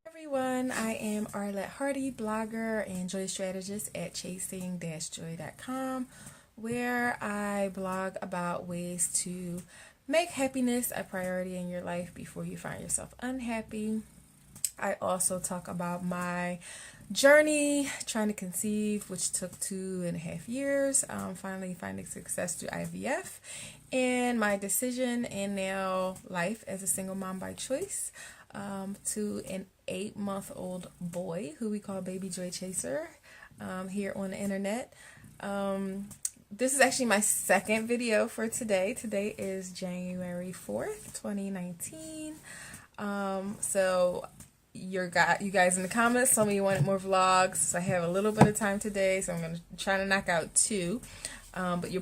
Everyone, I am Arlette Hardy, blogger and joy strategist at chasing-joy.com, where I blog about ways to make happiness a priority in your life before you find yourself unhappy. I also talk about my journey trying to conceive, which took 2.5 years, finally finding success through IVF, and my decision and now life as a single mom by choice, to an 8-month-old boy who we call Baby Joy Chaser here on the internet. This is actually my second video for today. Today is January 4th, 2019. So you guys in the comments told me you wanted more vlogs. So I have a little bit of time today, so I'm going to try to knock out 2. But you're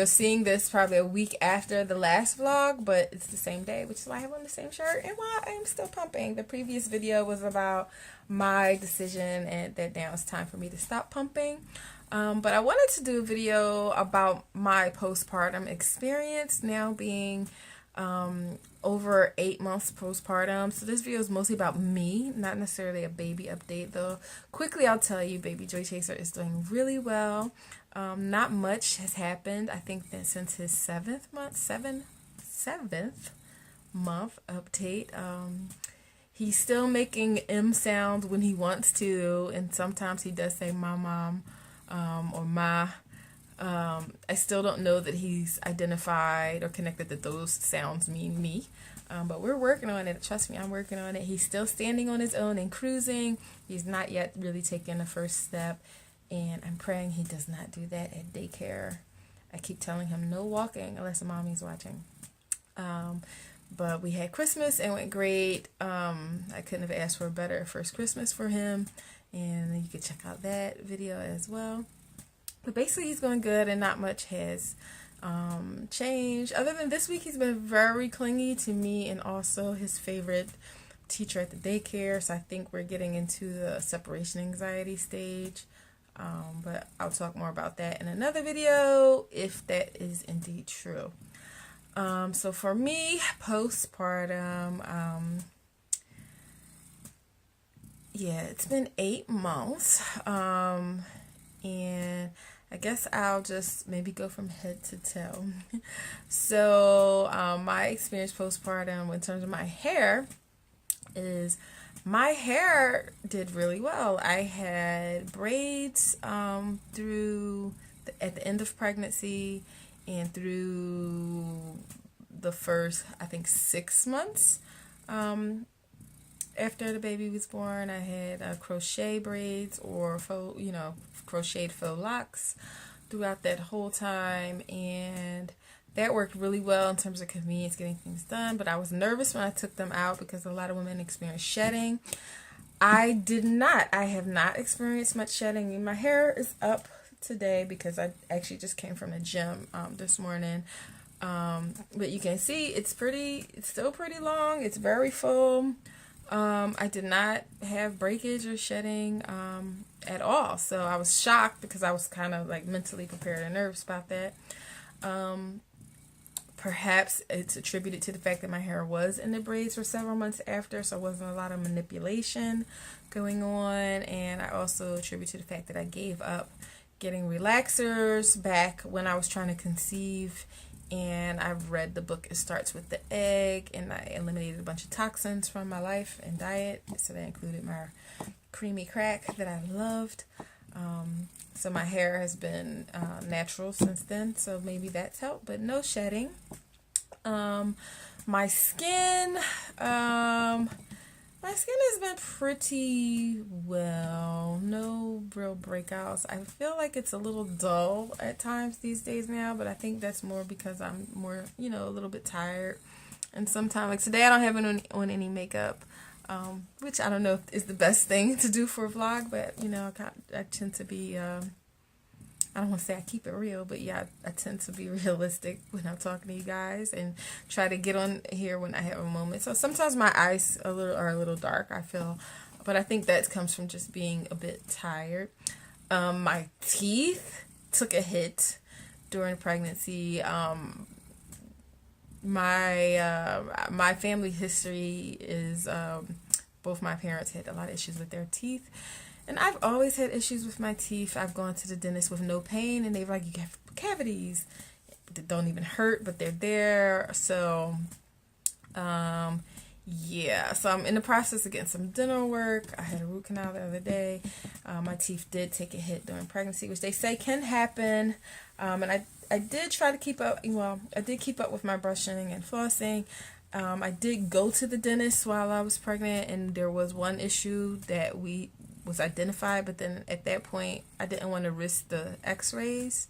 seeing this probably a week after the last vlog, but it's the same day, which is why I have on the same shirt and why I am still pumping. The previous video was about my decision and that now it's time for me to stop pumping. But I wanted to do a video about my postpartum experience, now being over 8 months postpartum. So this video is mostly about me, not necessarily a baby update, though quickly I'll tell you Baby Joy Chaser is doing really well. Not much has happened, I think, that since his seventh month update. He's still making M sounds when he wants to, and sometimes he does say my mom or ma. I still don't know that he's identified or connected that those sounds mean me, but we're working on it. Trust me, I'm working on it. He's still standing on his own and cruising. He's not yet really taken the first step, and I'm praying he does not do that at daycare. I keep telling him no walking unless the mommy's watching. But we had Christmas and went great. I couldn't have asked for a better first Christmas for him, and you can check out that video as well. But basically he's going good and not much has changed. Other than this week, he's been very clingy to me and also his favorite teacher at the daycare. So I think we're getting into the separation anxiety stage. But I'll talk more about that in another video if that is indeed true. So for me, postpartum, yeah, it's been 8 months. And I guess I'll just maybe go from head to toe. So my experience postpartum in terms of my hair is my hair did really well. I had braids at the end of pregnancy and through the first, I think, 6 months after the baby was born. I had crochet braids or faux, crocheted faux locks throughout that whole time, and that worked really well in terms of convenience getting things done. But I was nervous when I took them out because a lot of women experience shedding. I did not. I have not experienced much shedding. My hair is up today because I actually just came from the gym this morning. But you can see it's still pretty long. It's very full. I did not have breakage or shedding at all, so I was shocked because I was kind of like mentally prepared and nervous about that. Perhaps it's attributed to the fact that my hair was in the braids for several months after, so there wasn't a lot of manipulation going on, and I also attribute to the fact that I gave up getting relaxers back when I was trying to conceive. And I've read the book It Starts with the Egg, and I eliminated a bunch of toxins from my life and diet. So that included my creamy crack that I loved. So my hair has been natural since then, so maybe that's helped, but no shedding. My skin has been pretty well. No real breakouts. I feel like it's a little dull at times these days now, but I think that's more because I'm more, a little bit tired. And sometimes, like today, I don't have on any makeup, which I don't know if is the best thing to do for a vlog, but, I tend to be, I don't want to say I keep it real, but yeah, I tend to be realistic when I'm talking to you guys and try to get on here when I have a moment. So sometimes my eyes are a little dark, I feel, but I think that comes from just being a bit tired. My teeth took a hit during pregnancy. my family history is both my parents had a lot of issues with their teeth, and I've always had issues with my teeth. I've gone to the dentist with no pain, and they're like, you have cavities that don't even hurt, but they're there. So yeah, so I'm in the process of getting some dental work. I had a root canal the other day. My teeth did take a hit during pregnancy, which they say can happen. And I did try to keep up. Well, I did keep up with my brushing and flossing. I did go to the dentist while I was pregnant, and there was one issue that was identified. But then at that point, I didn't want to risk the X-rays.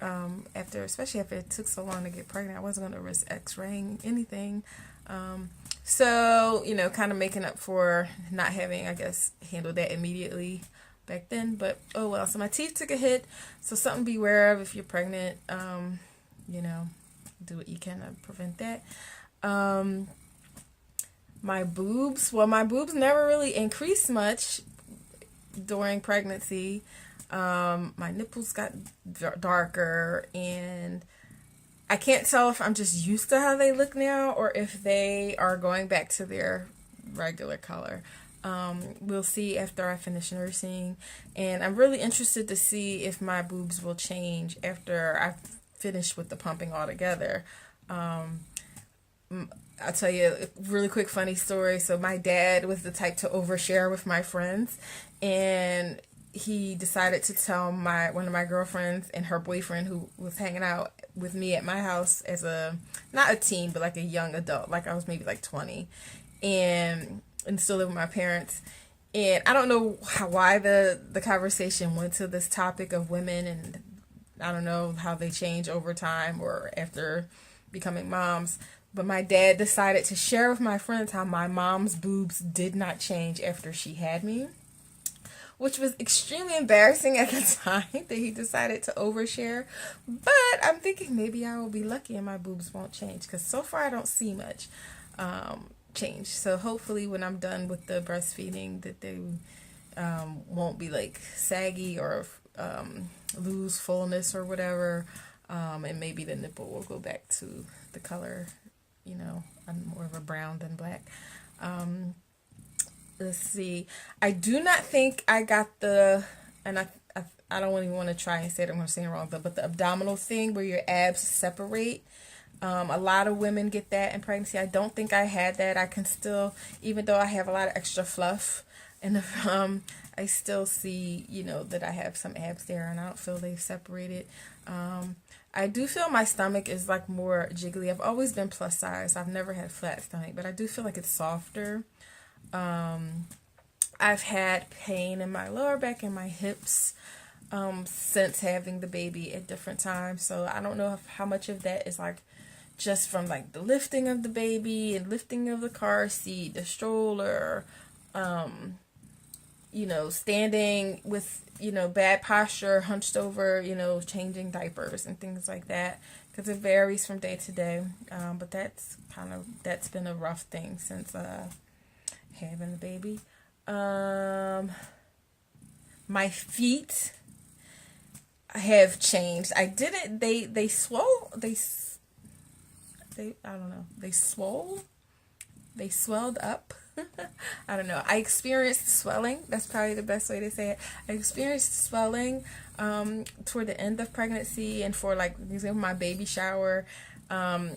Especially after it took so long to get pregnant, I wasn't going to risk X-raying anything. So, kind of making up for not having, I guess, handled that immediately back then. But, oh well. So my teeth took a hit. So something to be aware of if you're pregnant. Do what you can to prevent that. My boobs. Well, my boobs never really increased much during pregnancy. My nipples got darker, and I can't tell if I'm just used to how they look now or if they are going back to their regular color. We'll see after I finish nursing, and I'm really interested to see if my boobs will change after I've finished with the pumping altogether. I'll tell you a really quick funny story. So my dad was the type to overshare with my friends, and he decided to tell one of my girlfriends and her boyfriend, who was hanging out with me at my house as not a teen, but like a young adult, like I was maybe like 20, and still live with my parents. And I don't know why the conversation went to this topic of women, and I don't know how they change over time or after becoming moms. But my dad decided to share with my friends how my mom's boobs did not change after she had me, which was extremely embarrassing at the time that he decided to overshare. But I'm thinking maybe I will be lucky and my boobs won't change, because so far I don't see much change. So hopefully when I'm done with the breastfeeding that they won't be like saggy or lose fullness or whatever, and maybe the nipple will go back to the color. I'm more of a brown than black. Let's see. I do not think I got and I don't even want to try and say it, I'm going to say it wrong, but the abdominal thing where your abs separate. A lot of women get that in pregnancy. I don't think I had that. I can still, even though I have a lot of extra fluff, and I still see, that I have some abs there, and I don't feel they've separated. I do feel my stomach is like more jiggly. I've always been plus size. I've never had a flat stomach, but I do feel like it's softer. I've had pain in my lower back and my hips since having the baby at different times. So I don't know how much of that is like just from like the lifting of the baby and lifting of the car seat, the stroller, standing with, bad posture, hunched over, changing diapers and things like that, because it varies from day to day. But that's been a rough thing since having the baby. My feet have changed. I didn't, they swelled up. I don't know. I experienced swelling. That's probably the best way to say it. I experienced swelling toward the end of pregnancy, and for like example, my baby shower. I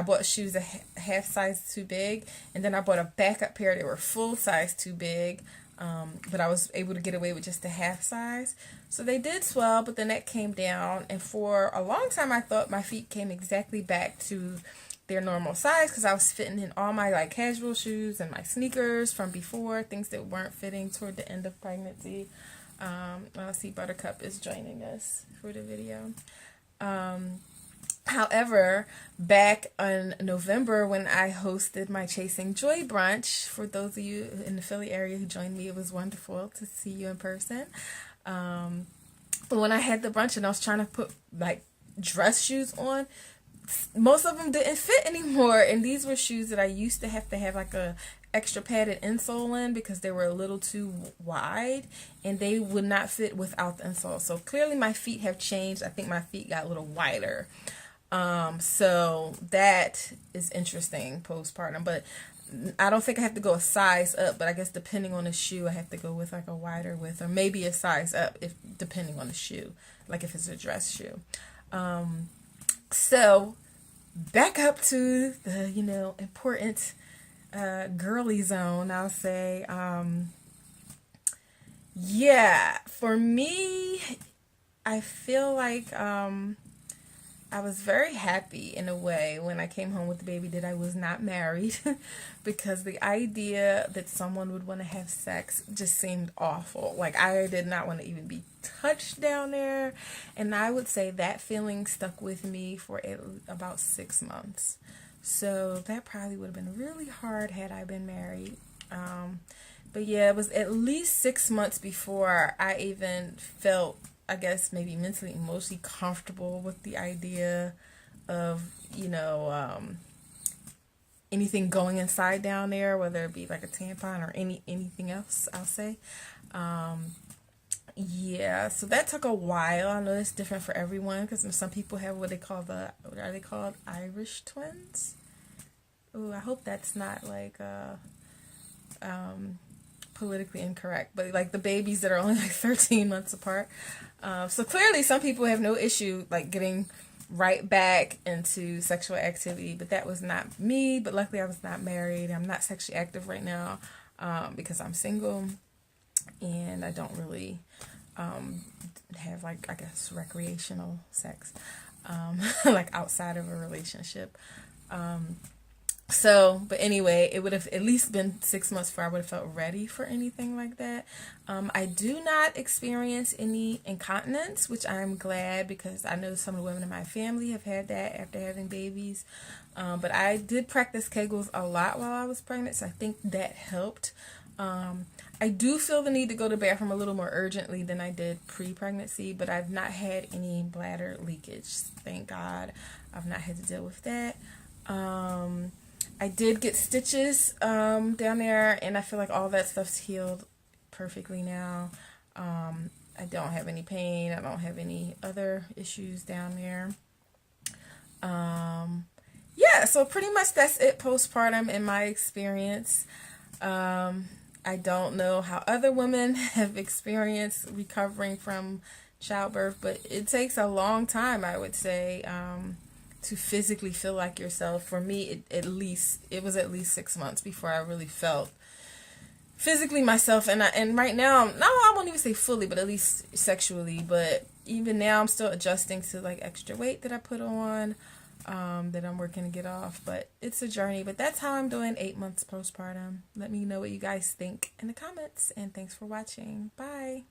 bought shoes a half size too big, and then I bought a backup pair that were full size too big. But I was able to get away with just a half size. So they did swell, but then that came down, and for a long time I thought my feet came exactly back to their normal size, because I was fitting in all my like casual shoes and my sneakers from before, things that weren't fitting toward the end of pregnancy. I see Buttercup is joining us for the video. However, back in November when I hosted my Chasing Joy brunch, for those of you in the Philly area who joined me, it was wonderful to see you in person. But when I had the brunch and I was trying to put like dress shoes on, most of them didn't fit anymore, and these were shoes that I used to have like a extra padded insole in because they were a little too wide, and they would not fit without the insole. So clearly my feet have changed. I think my feet got a little wider. So that is interesting postpartum, but I don't think I have to go a size up, but I guess depending on the shoe, I have to go with like a wider width or maybe a size up if depending on the shoe, like if it's a dress shoe. So back up to the, important girly zone, I'll say. Yeah, for me, I feel like I was very happy in a way when I came home with the baby that I was not married because the idea that someone would want to have sex just seemed awful. Like, I did not want to even be touched down there. And I would say that feeling stuck with me for about 6 months. So that probably would have been really hard had I been married. But yeah, it was at least 6 months before I even felt, I guess, maybe mentally, emotionally comfortable with the idea of, anything going inside down there, whether it be like a tampon or anything else, I'll say. Yeah, so that took a while. I know it's different for everyone because some people have what are they called? Irish twins? Ooh, I hope that's not like politically incorrect, but like the babies that are only like 13 months apart. So clearly some people have no issue like getting right back into sexual activity, but that was not me. But luckily I was not married. I'm not sexually active right now because I'm single and I don't really have like, I guess, recreational sex like outside of a relationship. So, but anyway, it would have at least been 6 months before I would have felt ready for anything like that. I do not experience any incontinence, which I'm glad because I know some of the women in my family have had that after having babies. But I did practice Kegels a lot while I was pregnant, so I think that helped. I do feel the need to go to the bathroom a little more urgently than I did pre-pregnancy, but I've not had any bladder leakage. Thank God I've not had to deal with that. I did get stitches down there, and I feel like all that stuff's healed perfectly now. I don't have any pain. I don't have any other issues down there. Yeah, so pretty much that's it postpartum in my experience. I don't know how other women have experienced recovering from childbirth, but it takes a long time, I would say, to physically feel like yourself. For me, it was at least 6 months before I really felt physically myself. And right now, no, I won't even say fully, but at least sexually. But even now, I'm still adjusting to like extra weight that I put on, that I'm working to get off. But it's a journey. But that's how I'm doing 8 months postpartum. Let me know what you guys think in the comments. And thanks for watching. Bye.